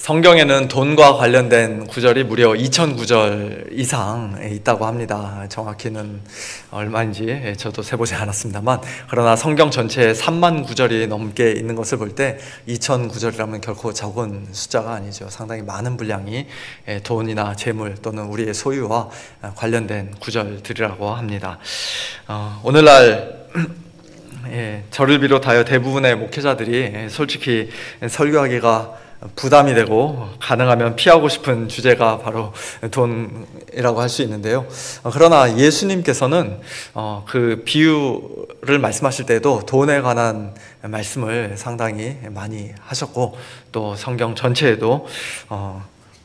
성경에는 돈과 관련된 구절이 무려 2000구절 이상 있다고 합니다. 정확히는 얼마인지 저도 세보지 않았습니다만, 그러나 성경 전체에 3만 구절이 넘게 있는 것을 볼 때 2000구절이라면 결코 적은 숫자가 아니죠. 상당히 많은 분량이 돈이나 재물 또는 우리의 소유와 관련된 구절들이라고 합니다. 오늘날 저를 비롯하여 대부분의 목회자들이 솔직히 설교하기가 부담이 되고 가능하면 피하고 싶은 주제가 바로 돈이라고 할 수 있는데요. 그러나 예수님께서는 그 비유를 말씀하실 때도 돈에 관한 말씀을 상당히 많이 하셨고, 또 성경 전체에도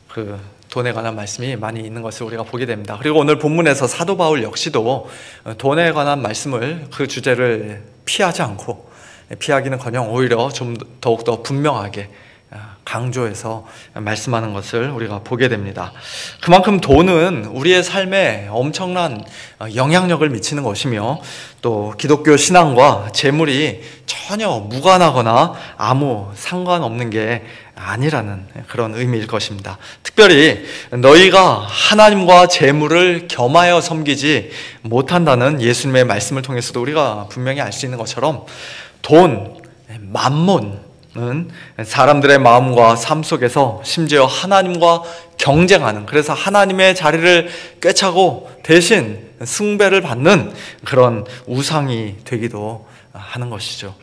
그 돈에 관한 말씀이 많이 있는 것을 우리가 보게 됩니다. 그리고 오늘 본문에서 사도 바울 역시도 돈에 관한 말씀을, 그 주제를 피하지 않고, 피하기는커녕 오히려 좀 더욱더 분명하게 강조해서 말씀하는 것을 우리가 보게 됩니다. 그만큼 돈은 우리의 삶에 엄청난 영향력을 미치는 것이며, 또 기독교 신앙과 재물이 전혀 무관하거나 아무 상관없는 게 아니라는 그런 의미일 것입니다. 특별히 너희가 하나님과 재물을 겸하여 섬기지 못한다는 예수님의 말씀을 통해서도 우리가 분명히 알 수 있는 것처럼, 돈, 만몬 은 사람들의 마음과 삶 속에서 심지어 하나님과 경쟁하는, 그래서 하나님의 자리를 꿰차고 대신 숭배를 받는 그런 우상이 되기도 하는 것이죠.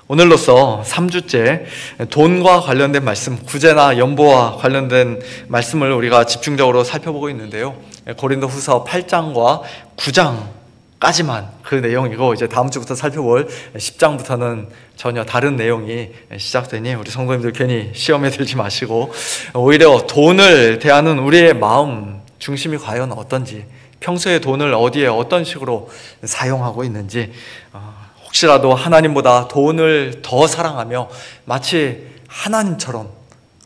오늘로써 3주째 돈과 관련된 말씀, 구제나 연보와 관련된 말씀을 우리가 집중적으로 살펴보고 있는데요. 고린도후서 8장과 9장까지만 그 내용이고, 이제 다음 주부터 살펴볼 10장부터는 전혀 다른 내용이 시작되니 우리 성도님들 괜히 시험에 들지 마시고, 오히려 돈을 대하는 우리의 마음 중심이 과연 어떤지, 평소에 돈을 어디에 어떤 식으로 사용하고 있는지, 혹시라도 하나님보다 돈을 더 사랑하며 마치 하나님처럼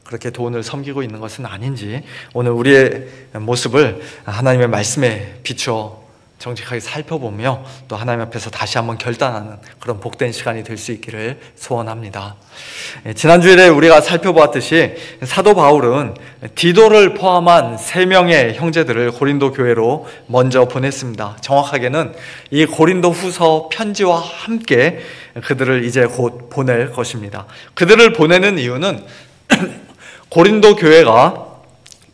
그렇게 돈을 섬기고 있는 것은 아닌지, 오늘 우리의 모습을 하나님의 말씀에 비추어 정직하게 살펴보며 또 하나님 앞에서 다시 한번 결단하는 그런 복된 시간이 될 수 있기를 소원합니다. 지난주에 우리가 살펴보았듯이 사도 바울은 디도를 포함한 3명의 형제들을 고린도 교회로 먼저 보냈습니다. 정확하게는 이 고린도 후서 편지와 함께 그들을 이제 곧 보낼 것입니다. 그들을 보내는 이유는 고린도 교회가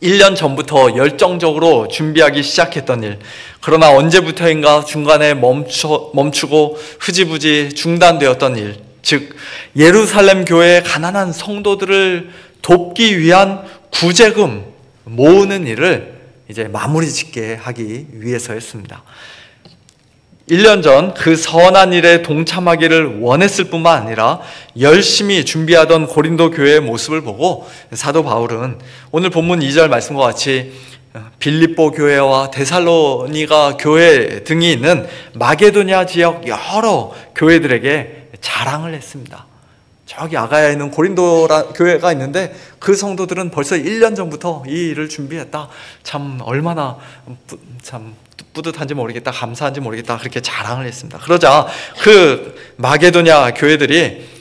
1년 전부터 열정적으로 준비하기 시작했던 일, 그러나 언제부터인가 중간에 멈추고 흐지부지 중단되었던 일, 즉 예루살렘 교회의 가난한 성도들을 돕기 위한 구제금 모으는 일을 이제 마무리 짓게 하기 위해서였습니다. 1년 전 그 선한 일에 동참하기를 원했을 뿐만 아니라 열심히 준비하던 고린도 교회의 모습을 보고 사도 바울은 오늘 본문 2절 말씀과 같이 빌립보 교회와 데살로니가 교회 등이 있는 마게도냐 지역 여러 교회들에게 자랑을 했습니다. 저기 아가야에 있는 고린도 교회가 있는데 그 성도들은 벌써 1년 전부터 이 일을 준비했다. 참 얼마나 참 뿌듯한지 모르겠다, 감사한지 모르겠다, 그렇게 자랑을 했습니다. 그러자 그 마게도냐 교회들이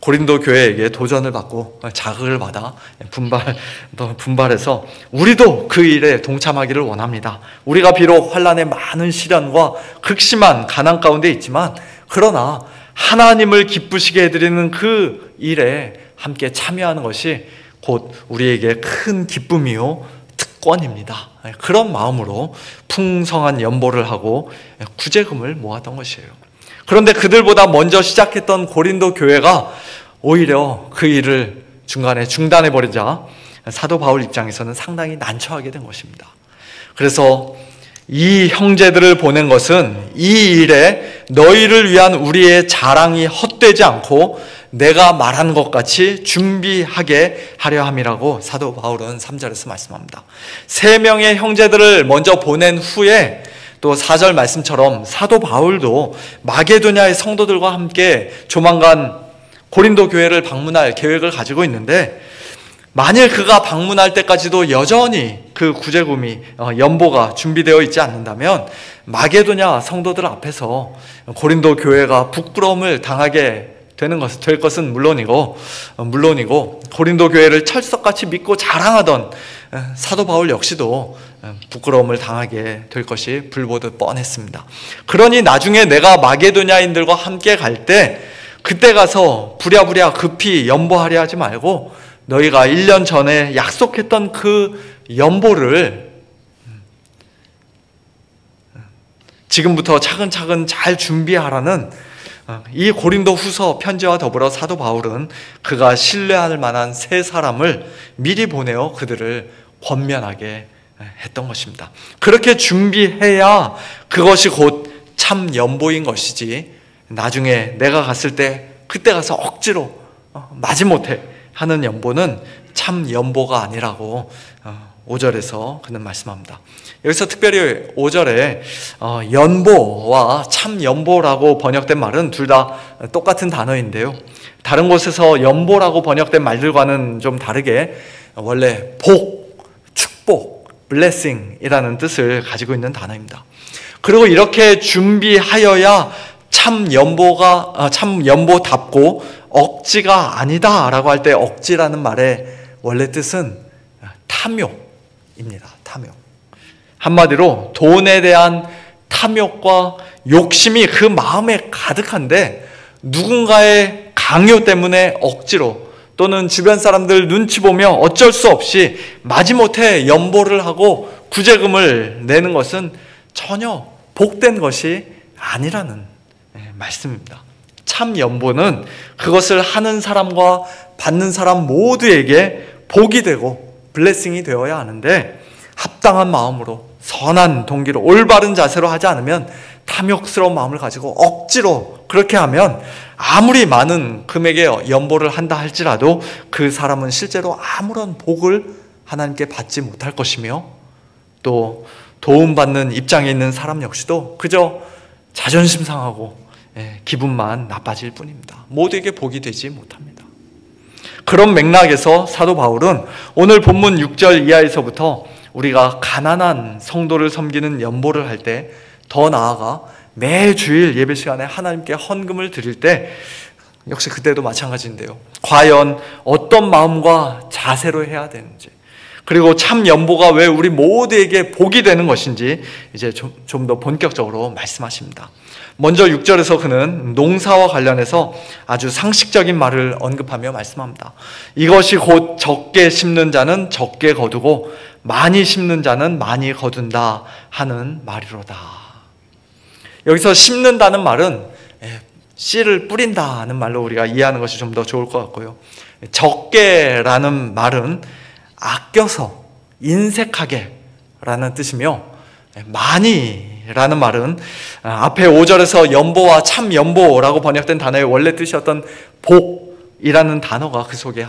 고린도 교회에게 도전을 받고 자극을 받아 분발해서 우리도 그 일에 동참하기를 원합니다. 우리가 비록 환난의 많은 시련과 극심한 가난 가운데 있지만, 그러나 하나님을 기쁘시게 해드리는 그 일에 함께 참여하는 것이 곧 우리에게 큰 기쁨이요 특권입니다. 그런 마음으로 풍성한 연보를 하고 구제금을 모았던 것이에요. 그런데 그들보다 먼저 시작했던 고린도 교회가 오히려 그 일을 중간에 중단해버리자 사도 바울 입장에서는 상당히 난처하게 된 것입니다. 그래서 이 형제들을 보낸 것은 이 일에 너희를 위한 우리의 자랑이 헛되지 않고 내가 말한 것 같이 준비하게 하려 함이라고 사도 바울은 3절에서 말씀합니다. 3명의 형제들을 먼저 보낸 후에 또 4절 말씀처럼 사도 바울도 마게도냐의 성도들과 함께 조만간 고린도 교회를 방문할 계획을 가지고 있는데, 만일 그가 방문할 때까지도 여전히 그 구제금이 연보가 준비되어 있지 않는다면 마게도냐 성도들 앞에서 고린도 교회가 부끄러움을 당하게 될 것은 물론이고 고린도 교회를 철석같이 믿고 자랑하던 사도 바울 역시도 부끄러움을 당하게 될 것이 불보듯 뻔했습니다. 그러니 나중에 내가 마게도냐인들과 함께 갈 때 그때 가서 부랴부랴 급히 연보하려 하지 말고 너희가 1년 전에 약속했던 그 연보를 지금부터 차근차근 잘 준비하라는 이 고린도 후서 편지와 더불어 사도 바울은 그가 신뢰할 만한 세 사람을 미리 보내어 그들을 권면하게 했던 것입니다. 그렇게 준비해야 그것이 곧 참 연보인 것이지 나중에 내가 갔을 때 그때 가서 억지로 마지못해 하는 연보는 참 연보가 아니라고 5절에서 그는 말씀합니다. 여기서 특별히 5절에 연보와 참 연보라고 번역된 말은 둘 다 똑같은 단어인데요. 다른 곳에서 연보라고 번역된 말들과는 좀 다르게 원래 복, 축복, blessing이라는 뜻을 가지고 있는 단어입니다. 그리고 이렇게 준비하여야 참 연보답고 억지가 아니다라고 할 때 억지라는 말의 원래 뜻은 탐욕입니다. 탐욕. 한마디로 돈에 대한 탐욕과 욕심이 그 마음에 가득한데 누군가의 강요 때문에 억지로 또는 주변 사람들 눈치 보며 어쩔 수 없이 마지못해 연보를 하고 구제금을 내는 것은 전혀 복된 것이 아니라는 말씀입니다. 참 연보는 그것을 하는 사람과 받는 사람 모두에게 복이 되고 블레싱이 되어야 하는데 합당한 마음으로 선한 동기로 올바른 자세로 하지 않으면 탐욕스러운 마음을 가지고 억지로 그렇게 하면 아무리 많은 금액의 연보를 한다 할지라도 그 사람은 실제로 아무런 복을 하나님께 받지 못할 것이며 또 도움받는 입장에 있는 사람 역시도 그저 자존심 상하고 기분만 나빠질 뿐입니다. 모두에게 복이 되지 못합니다. 그런 맥락에서 사도 바울은 오늘 본문 6절 이하에서부터 우리가 가난한 성도를 섬기는 연보를 할 때 더 나아가 매주일 예배 시간에 하나님께 헌금을 드릴 때 역시 그때도 마찬가지인데요. 과연 어떤 마음과 자세로 해야 되는지 그리고 참 연보가 왜 우리 모두에게 복이 되는 것인지 이제 좀 더 본격적으로 말씀하십니다. 먼저 6절에서 그는 농사와 관련해서 아주 상식적인 말을 언급하며 말씀합니다. 이것이 곧 적게 심는 자는 적게 거두고 많이 심는 자는 많이 거둔다 하는 말이로다. 여기서 심는다는 말은 씨를 뿌린다는 말로 우리가 이해하는 것이 좀 더 좋을 것 같고요. 적게라는 말은 아껴서 인색하게 라는 뜻이며 많이라는 말은 앞에 5절에서 연보와 참 연보라고 번역된 단어의 원래 뜻이었던 복이라는 단어가 그 속에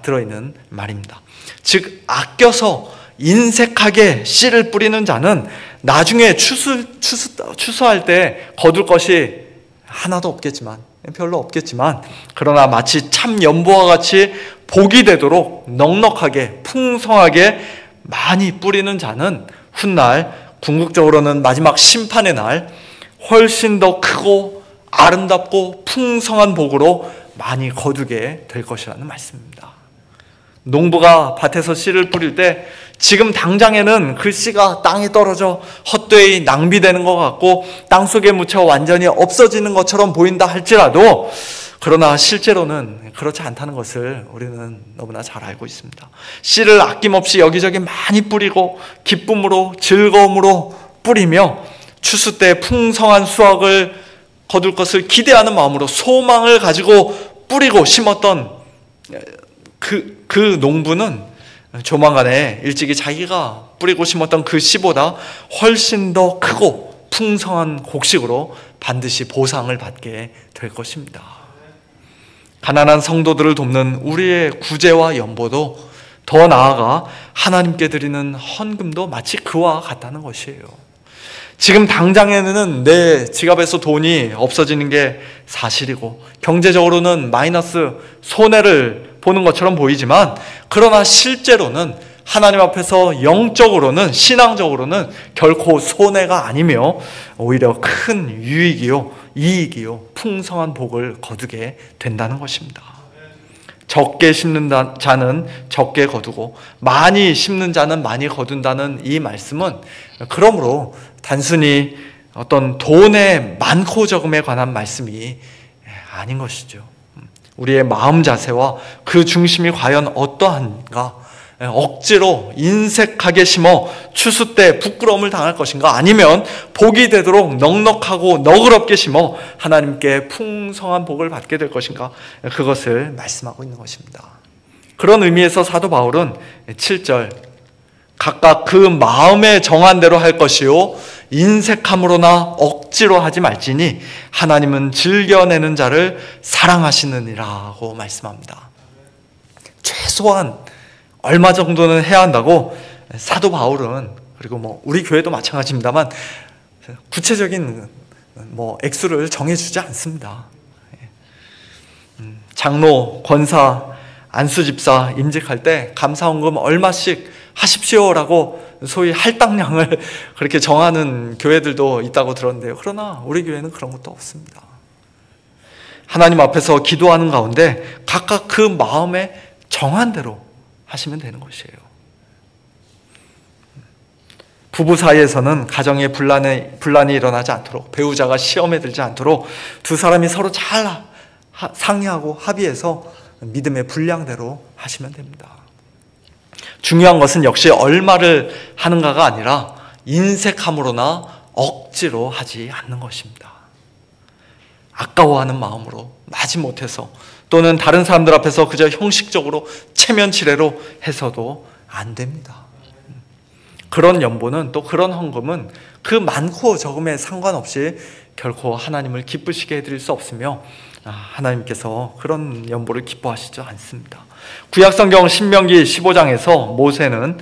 들어있는 말입니다. 즉 아껴서 인색하게 씨를 뿌리는 자는 나중에 추수할 때 거둘 것이 하나도 없겠지만 별로 없겠지만 그러나 마치 참 연보와 같이 복이 되도록 넉넉하게 풍성하게 많이 뿌리는 자는 훗날 궁극적으로는 마지막 심판의 날 훨씬 더 크고 아름답고 풍성한 복으로 많이 거두게 될 것이라는 말씀입니다. 농부가 밭에서 씨를 뿌릴 때 지금 당장에는 그 씨가 땅에 떨어져 헛되이 낭비되는 것 같고 땅속에 묻혀 완전히 없어지는 것처럼 보인다 할지라도 그러나 실제로는 그렇지 않다는 것을 우리는 너무나 잘 알고 있습니다. 씨를 아낌없이 여기저기 많이 뿌리고 기쁨으로 즐거움으로 뿌리며 추수 때 풍성한 수확을 거둘 것을 기대하는 마음으로 소망을 가지고 뿌리고 심었던 그 농부는 조만간에 일찍이 자기가 뿌리고 심었던 그 씨보다 훨씬 더 크고 풍성한 곡식으로 반드시 보상을 받게 될 것입니다. 가난한 성도들을 돕는 우리의 구제와 연보도 더 나아가 하나님께 드리는 헌금도 마치 그와 같다는 것이에요. 지금 당장에는 내 지갑에서 돈이 없어지는 게 사실이고 경제적으로는 마이너스 손해를 보는 것처럼 보이지만 그러나 실제로는 하나님 앞에서 영적으로는, 신앙적으로는 결코 손해가 아니며 오히려 큰 유익이요, 이익이요, 풍성한 복을 거두게 된다는 것입니다. 적게 심는 자는 적게 거두고 많이 심는 자는 많이 거둔다는 이 말씀은 그러므로 단순히 어떤 돈의 많고 적음에 관한 말씀이 아닌 것이죠. 우리의 마음 자세와 그 중심이 과연 어떠한가? 억지로 인색하게 심어 추수 때 부끄러움을 당할 것인가? 아니면 복이 되도록 넉넉하고 너그럽게 심어 하나님께 풍성한 복을 받게 될 것인가? 그것을 말씀하고 있는 것입니다. 그런 의미에서 사도 바울은 7절 각각 그 마음에 정한 대로 할 것이요 인색함으로나 억지로 하지 말지니 하나님은 즐겨내는 자를 사랑하시느니라고 말씀합니다. 최소한 얼마 정도는 해야 한다고 사도 바울은, 그리고 우리 교회도 마찬가지입니다만 구체적인 액수를 정해주지 않습니다. 장로, 권사, 안수집사 임직할 때 감사헌금 얼마씩 하십시오라고 소위 할당량을 그렇게 정하는 교회들도 있다고 들었는데요. 그러나 우리 교회는 그런 것도 없습니다. 하나님 앞에서 기도하는 가운데 각각 그 마음에 정한 대로 하시면 되는 것이에요. 부부 사이에서는 가정에 분란이 일어나지 않도록, 배우자가 시험에 들지 않도록 두 사람이 서로 잘 상의하고 합의해서 믿음의 분량대로 하시면 됩니다. 중요한 것은 역시 얼마를 하는가가 아니라 인색함으로나 억지로 하지 않는 것입니다. 아까워하는 마음으로 마지못해서 또는 다른 사람들 앞에서 그저 형식적으로 체면치레로 해서도 안 됩니다. 그런 연보는, 또 그런 헌금은 그 많고 적음에 상관없이 결코 하나님을 기쁘시게 해드릴 수 없으며 하나님께서 그런 연보를 기뻐하시지 않습니다. 구약성경 신명기 15장에서 모세는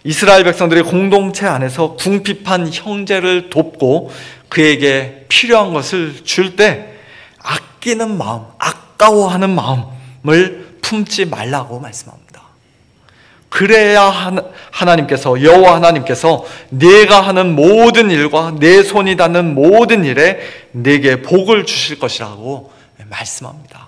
이스라엘 백성들이 공동체 안에서 궁핍한 형제를 돕고 그에게 필요한 것을 줄 때 아끼는 마음, 아까워하는 마음을 품지 말라고 말씀합니다. 그래야 하나님께서, 여호와 하나님께서 내가 하는 모든 일과 내 손이 닿는 모든 일에 내게 복을 주실 것이라고 말씀합니다.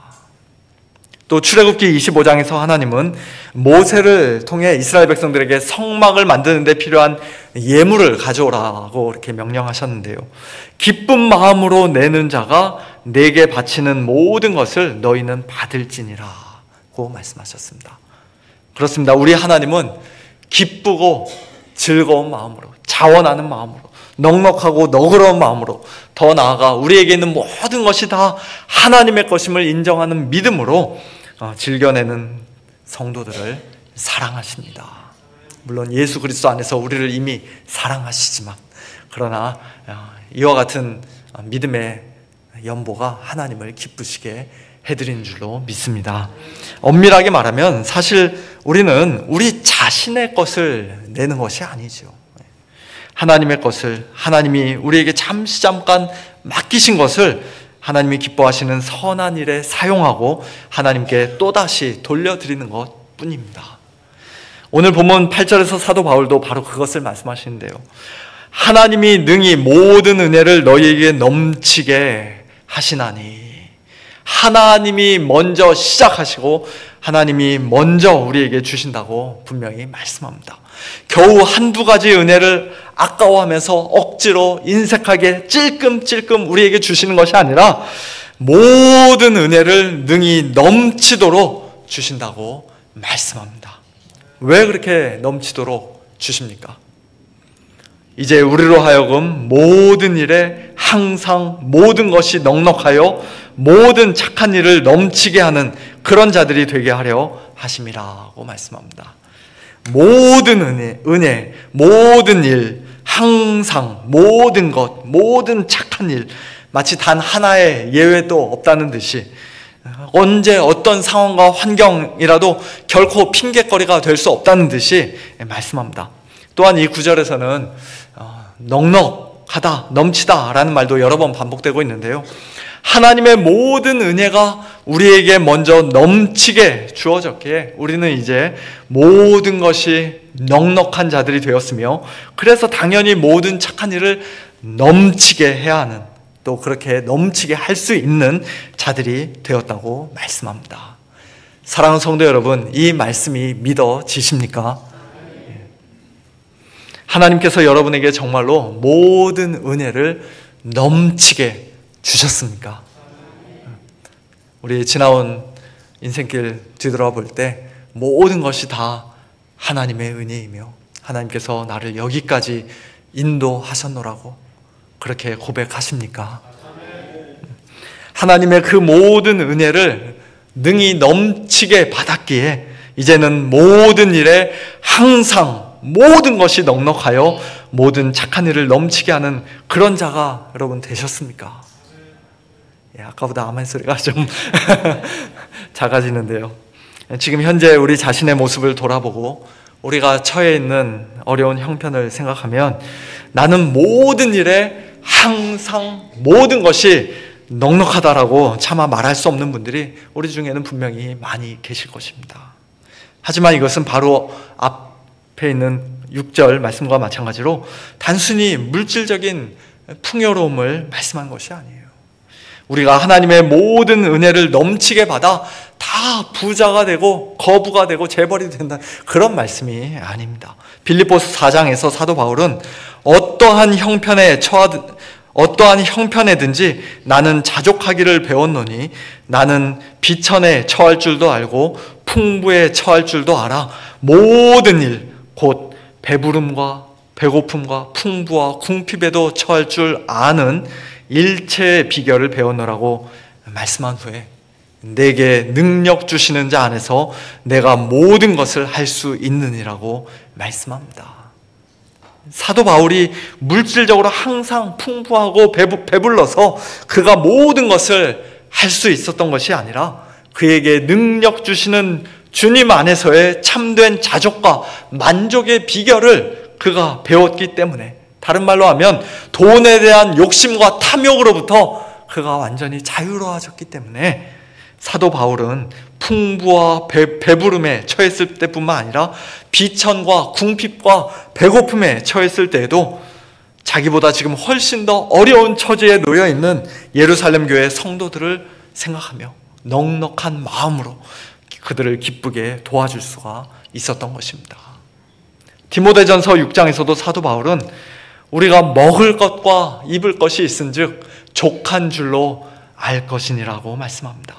또 출애굽기 25장에서 하나님은 모세를 통해 이스라엘 백성들에게 성막을 만드는 데 필요한 예물을 가져오라고 이렇게 명령하셨는데요. 기쁜 마음으로 내는 자가 내게 바치는 모든 것을 너희는 받을지니라고 말씀하셨습니다. 그렇습니다. 우리 하나님은 기쁘고 즐거운 마음으로, 자원하는 마음으로, 넉넉하고 너그러운 마음으로, 더 나아가 우리에게 있는 모든 것이 다 하나님의 것임을 인정하는 믿음으로 즐겨내는 성도들을 사랑하십니다. 물론 예수 그리스도 안에서 우리를 이미 사랑하시지만, 그러나 이와 같은 믿음의 연보가 하나님을 기쁘시게 해드린 줄로 믿습니다. 엄밀하게 말하면 사실 우리는 우리 자신의 것을 내는 것이 아니죠. 하나님의 것을, 하나님이 우리에게 잠깐 맡기신 것을 하나님이 기뻐하시는 선한 일에 사용하고 하나님께 또다시 돌려드리는 것 뿐입니다. 오늘 본문 8절에서 사도 바울도 바로 그것을 말씀하시는데요. 하나님이 능히 모든 은혜를 너희에게 넘치게 하시나니, 하나님이 먼저 시작하시고 하나님이 먼저 우리에게 주신다고 분명히 말씀합니다. 겨우 한두 가지 은혜를 아까워하면서 억지로 인색하게 찔끔찔끔 우리에게 주시는 것이 아니라 모든 은혜를 능히 넘치도록 주신다고 말씀합니다. 왜 그렇게 넘치도록 주십니까? 이제 우리로 하여금 모든 일에 항상 모든 것이 넉넉하여 모든 착한 일을 넘치게 하는 그런 자들이 되게 하려 하심이라고 말씀합니다. 모든 은혜, 모든 일, 항상 모든 것, 모든 착한 일, 마치 단 하나의 예외도 없다는 듯이 언제 어떤 상황과 환경이라도 결코 핑계거리가 될 수 없다는 듯이 말씀합니다. 또한 이 구절에서는 넉넉하다, 넘치다 라는 말도 여러 번 반복되고 있는데요. 하나님의 모든 은혜가 우리에게 먼저 넘치게 주어졌기에 우리는 이제 모든 것이 넉넉한 자들이 되었으며, 그래서 당연히 모든 착한 일을 넘치게 해야 하는, 또 그렇게 넘치게 할 수 있는 자들이 되었다고 말씀합니다. 사랑하는 성도 여러분, 이 말씀이 믿어지십니까? 하나님께서 여러분에게 정말로 모든 은혜를 넘치게 주셨습니까? 우리 지나온 인생길 뒤돌아 볼 때 모든 것이 다 하나님의 은혜이며 하나님께서 나를 여기까지 인도하셨노라고 그렇게 고백하십니까? 하나님의 그 모든 은혜를 능히 넘치게 받았기에 이제는 모든 일에 항상 모든 것이 넉넉하여 모든 착한 일을 넘치게 하는 그런 자가 여러분 되셨습니까? 아까보다 아멘 소리가 좀 작아지는데요. 지금 현재 우리 자신의 모습을 돌아보고 우리가 처해 있는 어려운 형편을 생각하면 나는 모든 일에 항상 모든 것이 넉넉하다라고 차마 말할 수 없는 분들이 우리 중에는 분명히 많이 계실 것입니다. 하지만 이것은 바로 앞에 있는 6절 말씀과 마찬가지로 단순히 물질적인 풍요로움을 말씀한 것이 아니에요. 우리가 하나님의 모든 은혜를 넘치게 받아 다 부자가 되고 거부가 되고 재벌이 된다, 그런 말씀이 아닙니다. 빌립보서 4장에서 사도 바울은 어떠한 형편에든지 나는 자족하기를 배웠노니 나는 비천에 처할 줄도 알고 풍부에 처할 줄도 알아. 모든 일 곧 배부름과 배고픔과 풍부와 궁핍에도 처할 줄 아는 일체의 비결을 배웠노라고 말씀한 후에 내게 능력 주시는 자 안에서 내가 모든 것을 할 수 있느니라고 말씀합니다. 사도 바울이 물질적으로 항상 풍부하고 배불러서 그가 모든 것을 할 수 있었던 것이 아니라 그에게 능력 주시는 주님 안에서의 참된 자족과 만족의 비결을 그가 배웠기 때문에, 다른 말로 하면 돈에 대한 욕심과 탐욕으로부터 그가 완전히 자유로워졌기 때문에 사도 바울은 풍부와 배부름에 처했을 때뿐만 아니라 비천과 궁핍과 배고픔에 처했을 때에도 자기보다 지금 훨씬 더 어려운 처지에 놓여 있는 예루살렘 교회 성도들을 생각하며 넉넉한 마음으로 그들을 기쁘게 도와줄 수가 있었던 것입니다. 디모데전서 6장에서도 사도 바울은 우리가 먹을 것과 입을 것이 있은즉 족한 줄로 알 것이니라고 말씀합니다.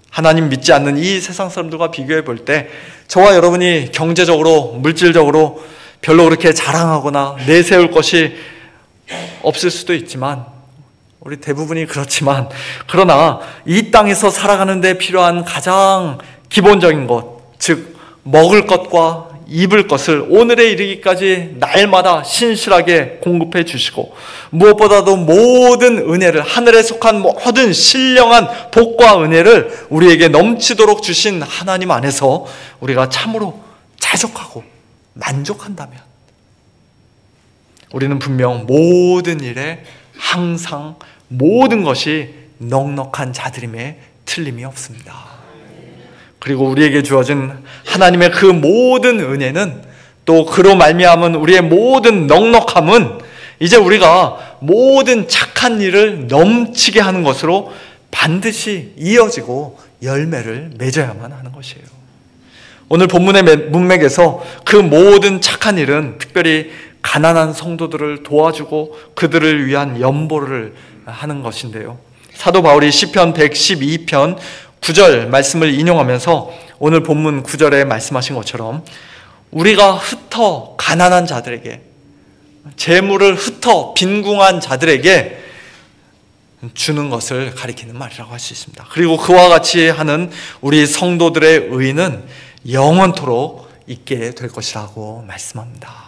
하나님 믿지 않는 이 세상 사람들과 비교해 볼 때 저와 여러분이 경제적으로 물질적으로 별로 그렇게 자랑하거나 내세울 것이 없을 수도 있지만, 우리 대부분이 그렇지만, 그러나 이 땅에서 살아가는 데 필요한 가장 기본적인 것, 즉 먹을 것과 입을 것을 오늘에 이르기까지 날마다 신실하게 공급해 주시고, 무엇보다도 모든 은혜를, 하늘에 속한 모든 신령한 복과 은혜를 우리에게 넘치도록 주신 하나님 안에서 우리가 참으로 자족하고 만족한다면 우리는 분명 모든 일에 항상 모든 것이 넉넉한 자들임에 틀림이 없습니다. 그리고 우리에게 주어진 하나님의 그 모든 은혜는, 또 그로 말미암은 우리의 모든 넉넉함은 이제 우리가 모든 착한 일을 넘치게 하는 것으로 반드시 이어지고 열매를 맺어야만 하는 것이에요. 오늘 본문의 문맥에서 그 모든 착한 일은 특별히 가난한 성도들을 도와주고 그들을 위한 연보를 하는 것인데요. 사도 바울이 시편 112편 9절 말씀을 인용하면서 오늘 본문 9절에 말씀하신 것처럼 우리가 흩어 가난한 자들에게, 재물을 흩어 빈궁한 자들에게 주는 것을 가리키는 말이라고 할 수 있습니다. 그리고 그와 같이 하는 우리 성도들의 의는 영원토록 있게 될 것이라고 말씀합니다.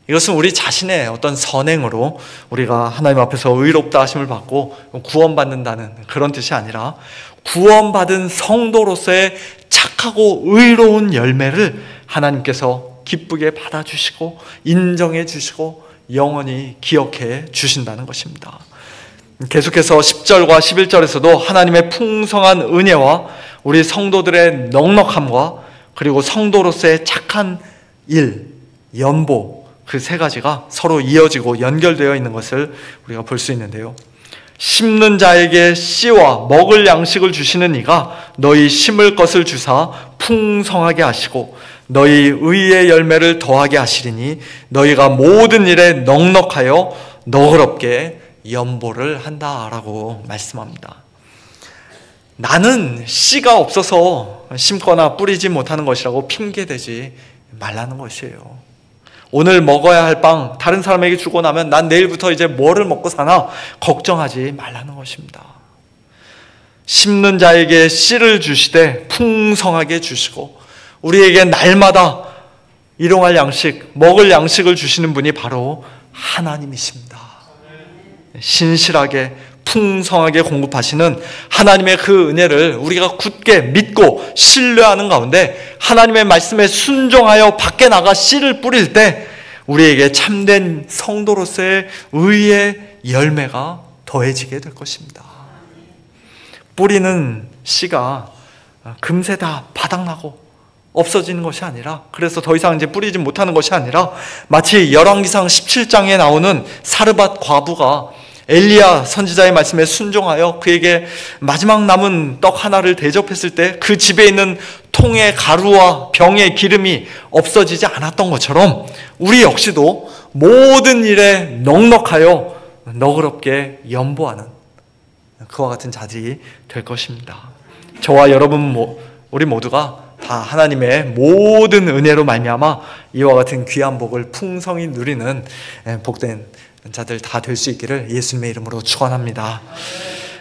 이것은 우리 자신의 어떤 선행으로 우리가 하나님 앞에서 의롭다 하심을 받고 구원받는다는 그런 뜻이 아니라, 구원받은 성도로서의 착하고 의로운 열매를 하나님께서 기쁘게 받아주시고 인정해 주시고 영원히 기억해 주신다는 것입니다. 계속해서 10절과 11절에서도 하나님의 풍성한 은혜와 우리 성도들의 넉넉함과 그리고 성도로서의 착한 일, 연보, 그 세 가지가 서로 이어지고 연결되어 있는 것을 우리가 볼 수 있는데요. 심는 자에게 씨와 먹을 양식을 주시는 이가 너희 심을 것을 주사 풍성하게 하시고 너희 의의 열매를 더하게 하시리니 너희가 모든 일에 넉넉하여 너그럽게 연보를 한다라고 말씀합니다. 나는 씨가 없어서 심거나 뿌리지 못하는 것이라고 핑계대지 말라는 것이에요. 오늘 먹어야 할 빵 다른 사람에게 주고 나면 난 내일부터 이제 뭐를 먹고 사나 걱정하지 말라는 것입니다. 심는 자에게 씨를 주시되 풍성하게 주시고 우리에게 날마다 일용할 양식, 먹을 양식을 주시는 분이 바로 하나님이십니다. 신실하게 풍성하게 공급하시는 하나님의 그 은혜를 우리가 굳게 믿고 신뢰하는 가운데 하나님의 말씀에 순종하여 밖에 나가 씨를 뿌릴 때 우리에게 참된 성도로서의 의의 열매가 더해지게 될 것입니다. 뿌리는 씨가 금세 다 바닥나고 없어지는 것이 아니라, 그래서 더 이상 이제 뿌리지 못하는 것이 아니라 마치 열왕기상 17장에 나오는 사르밧 과부가 엘리야 선지자의 말씀에 순종하여 그에게 마지막 남은 떡 하나를 대접했을 때 그 집에 있는 통의 가루와 병의 기름이 없어지지 않았던 것처럼 우리 역시도 모든 일에 넉넉하여 너그럽게 연보하는 그와 같은 자들이 될 것입니다. 저와 여러분 우리 모두가 다 하나님의 모든 은혜로 말미암아 이와 같은 귀한 복을 풍성히 누리는 복된 자들 다 될 수 있기를 예수님의 이름으로 축원합니다.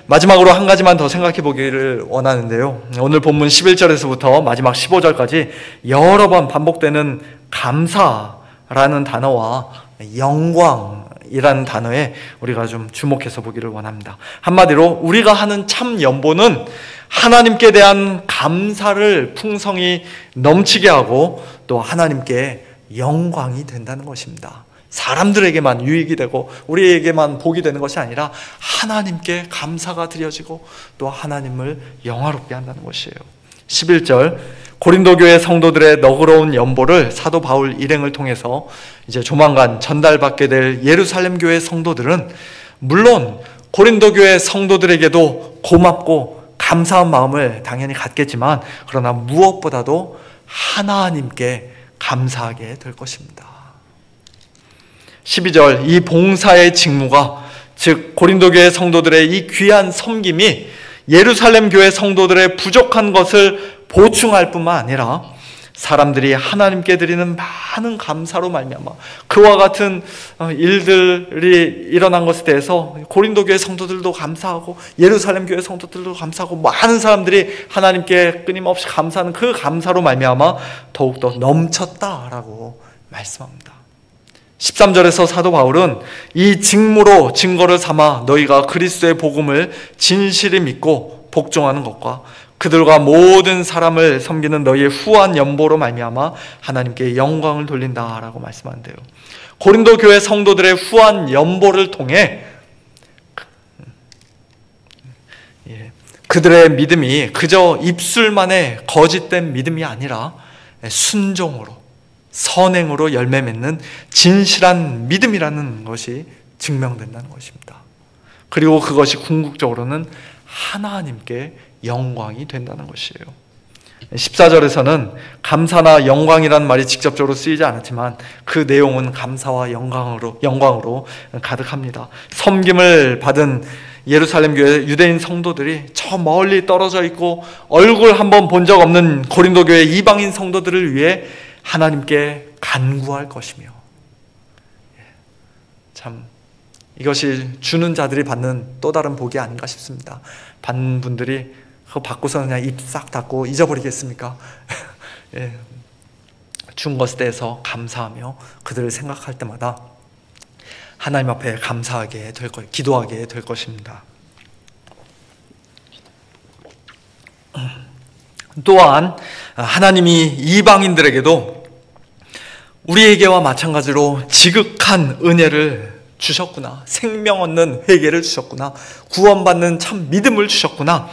마지막으로 한 가지만 더 생각해 보기를 원하는데요. 오늘 본문 11절에서부터 마지막 15절까지 여러 번 반복되는 감사라는 단어와 영광이라는 단어에 우리가 좀 주목해서 보기를 원합니다. 한마디로 우리가 하는 참 연보는 하나님께 대한 감사를 풍성히 넘치게 하고 또 하나님께 영광이 된다는 것입니다. 사람들에게만 유익이 되고 우리에게만 복이 되는 것이 아니라 하나님께 감사가 드려지고 또 하나님을 영화롭게 한다는 것이에요. 11절 고린도 교회 성도들의 너그러운 연보를 사도 바울 일행을 통해서 이제 조만간 전달받게 될 예루살렘 교회 성도들은 물론 고린도 교회 성도들에게도 고맙고 감사한 마음을 당연히 갖겠지만 그러나 무엇보다도 하나님께 감사하게 될 것입니다. 12절 이 봉사의 직무가 즉 고린도 교회 성도들의 이 귀한 섬김이 예루살렘 교회 성도들의 부족한 것을 보충할 뿐만 아니라 사람들이 하나님께 드리는 많은 감사로 말미암아 그와 같은 일들이 일어난 것에 대해서 고린도 교회 성도들도 감사하고 예루살렘 교회 성도들도 감사하고 많은 사람들이 하나님께 끊임없이 감사하는 그 감사로 말미암아 더욱더 넘쳤다라고 말씀합니다. 13절에서 사도 바울은 이 직무로 증거를 삼아 너희가 그리스도의 복음을 진실히 믿고 복종하는 것과 그들과 모든 사람을 섬기는 너희의 후한 연보로 말미암아 하나님께 영광을 돌린다라고 말씀하는데요. 고린도 교회 성도들의 후한 연보를 통해 그들의 믿음이 그저 입술만의 거짓된 믿음이 아니라 순종으로 선행으로 열매 맺는 진실한 믿음이라는 것이 증명된다는 것입니다. 그리고 그것이 궁극적으로는 하나님께 영광이 된다는 것이에요. 14절에서는 감사나 영광이라는 말이 직접적으로 쓰이지 않았지만 그 내용은 감사와 영광으로 가득합니다. 섬김을 받은 예루살렘 교회 유대인 성도들이 저 멀리 떨어져 있고 얼굴 한번 본 적 없는 고린도 교회 이방인 성도들을 위해 하나님께 간구할 것이며 참 이것이 주는 자들이 받는 또 다른 복이 아닌가 싶습니다. 받는 분들이 그거 받고서 그냥 입 싹 닫고 잊어버리겠습니까? 예. 준 것에 대해서 감사하며 그들을 생각할 때마다 하나님 앞에 감사하게 될 것, 기도하게 될 것입니다. 또한 하나님이 이방인들에게도 우리에게와 마찬가지로 지극한 은혜를 주셨구나. 생명 얻는 회개를 주셨구나. 구원받는 참 믿음을 주셨구나.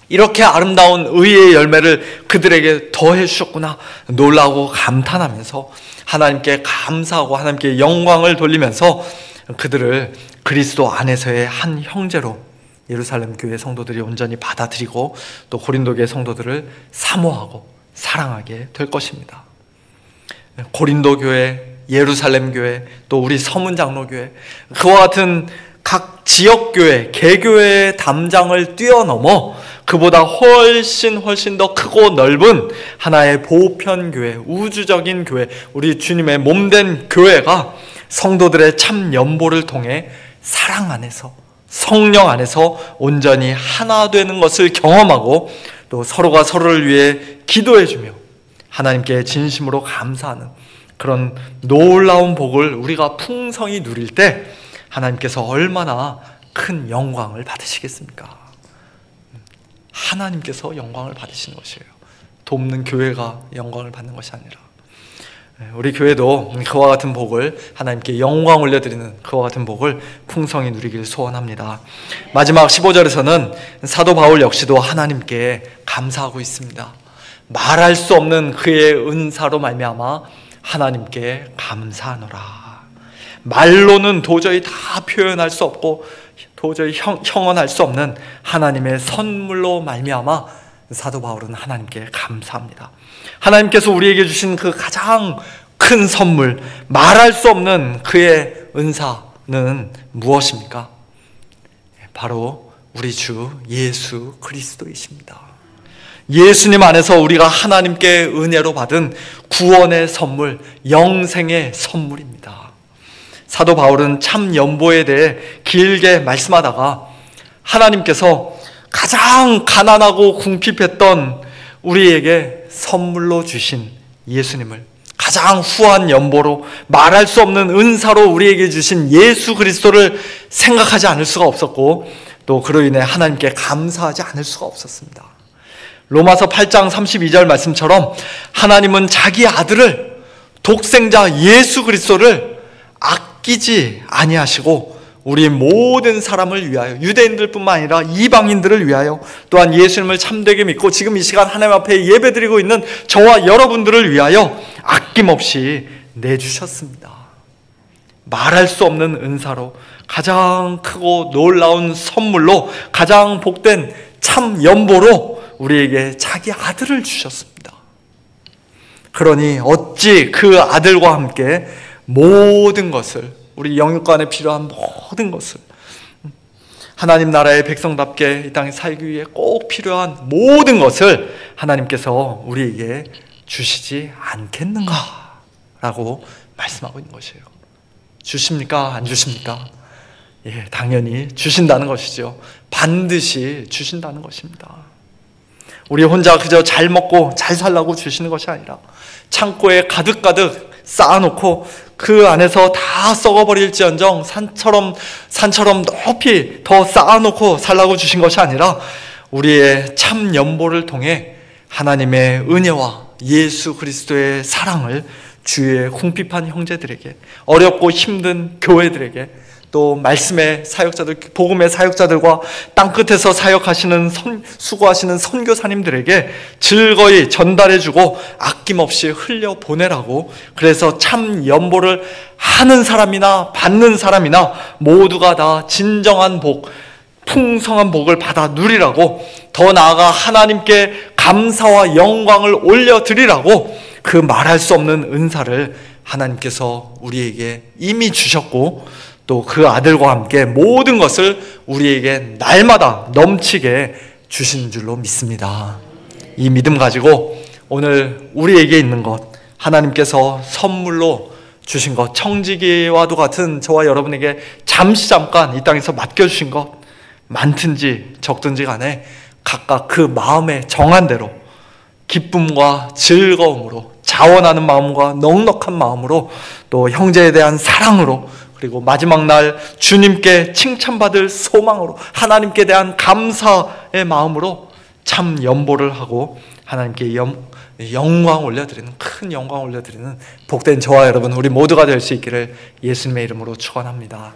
이렇게 아름다운 의의 열매를 그들에게 더해 주셨구나. 놀라고 감탄하면서 하나님께 감사하고 하나님께 영광을 돌리면서 그들을 그리스도 안에서의 한 형제로 예루살렘 교회 성도들이 온전히 받아들이고 또 고린도 교회 성도들을 사모하고 사랑하게 될 것입니다. 고린도 교회, 예루살렘 교회, 또 우리 서문 장로 교회, 그와 같은 각 지역 교회, 개교회의 담장을 뛰어넘어 그보다 훨씬 더 크고 넓은 하나의 보편 교회, 우주적인 교회, 우리 주님의 몸된 교회가 성도들의 참 연보를 통해 사랑 안에서, 성령 안에서 온전히 하나 되는 것을 경험하고 또 서로가 서로를 위해 기도해주며 하나님께 진심으로 감사하는 그런 놀라운 복을 우리가 풍성히 누릴 때 하나님께서 얼마나 큰 영광을 받으시겠습니까? 하나님께서 영광을 받으시는 것이에요. 돕는 교회가 영광을 받는 것이 아니라 우리 교회도 그와 같은 복을 하나님께 영광 올려드리는 그와 같은 복을 풍성히 누리길 소원합니다. 마지막 15절에서는 사도 바울 역시도 하나님께 감사하고 있습니다. 말할 수 없는 그의 은사로 말미암아 하나님께 감사하노라. 말로는 도저히 다 표현할 수 없고 도저히 형언할 수 없는 하나님의 선물로 말미암아 사도 바울은 하나님께 감사합니다. 하나님께서 우리에게 주신 그 가장 큰 선물, 말할 수 없는 그의 은사는 무엇입니까? 바로 우리 주 예수 그리스도이십니다. 예수님 안에서 우리가 하나님께 은혜로 받은 구원의 선물, 영생의 선물입니다. 사도 바울은 참 연보에 대해 길게 말씀하다가 하나님께서 가장 가난하고 궁핍했던 우리에게 선물로 주신 예수님을, 가장 후한 연보로 말할 수 없는 은사로 우리에게 주신 예수 그리스도를 생각하지 않을 수가 없었고 또 그로 인해 하나님께 감사하지 않을 수가 없었습니다. 로마서 8장 32절 말씀처럼 하나님은 자기 아들을, 독생자 예수 그리스도를 아끼지 아니하시고 우리 모든 사람을 위하여, 유대인들뿐만 아니라 이방인들을 위하여, 또한 예수님을 참되게 믿고 지금 이 시간 하나님 앞에 예배드리고 있는 저와 여러분들을 위하여 아낌없이 내주셨습니다. 말할 수 없는 은사로, 가장 크고 놀라운 선물로, 가장 복된 참 연보로 우리에게 자기 아들을 주셨습니다. 그러니 어찌 그 아들과 함께 모든 것을, 우리 영육간에 필요한 모든 것을, 하나님 나라의 백성답게 이 땅에 살기 위해 꼭 필요한 모든 것을 하나님께서 우리에게 주시지 않겠는가? 라고 말씀하고 있는 것이에요. 주십니까? 안 주십니까? 예, 당연히 주신다는 것이죠. 반드시 주신다는 것입니다. 우리 혼자 그저 잘 먹고 잘 살라고 주시는 것이 아니라 창고에 가득가득 쌓아놓고 그 안에서 다 썩어버릴지언정 산처럼 높이 더 쌓아놓고 살라고 주신 것이 아니라 우리의 참 연보를 통해 하나님의 은혜와 예수 그리스도의 사랑을 주위의 궁핍한 형제들에게, 어렵고 힘든 교회들에게, 또 말씀의 사역자들, 복음의 사역자들과 땅끝에서 사역하시는 수고하시는 선교사님들에게 즐거이 전달해주고 아낌없이 흘려보내라고, 그래서 참 연보를 하는 사람이나 받는 사람이나 모두가 다 진정한 복, 풍성한 복을 받아 누리라고, 더 나아가 하나님께 감사와 영광을 올려드리라고 그 말할 수 없는 은사를 하나님께서 우리에게 이미 주셨고 또 그 아들과 함께 모든 것을 우리에게 날마다 넘치게 주신 줄로 믿습니다. 이 믿음 가지고 오늘 우리에게 있는 것, 하나님께서 선물로 주신 것, 청지기와도 같은 저와 여러분에게 잠깐 이 땅에서 맡겨주신 것, 많든지 적든지 간에 각각 그 마음에 정한 대로 기쁨과 즐거움으로, 자원하는 마음과 넉넉한 마음으로, 또 형제에 대한 사랑으로, 그리고 마지막 날 주님께 칭찬받을 소망으로, 하나님께 대한 감사의 마음으로 참 연보를 하고 하나님께 영광 올려드리는, 큰 영광 올려드리는 복된 저와 여러분 우리 모두가 될 수 있기를 예수님의 이름으로 축원합니다.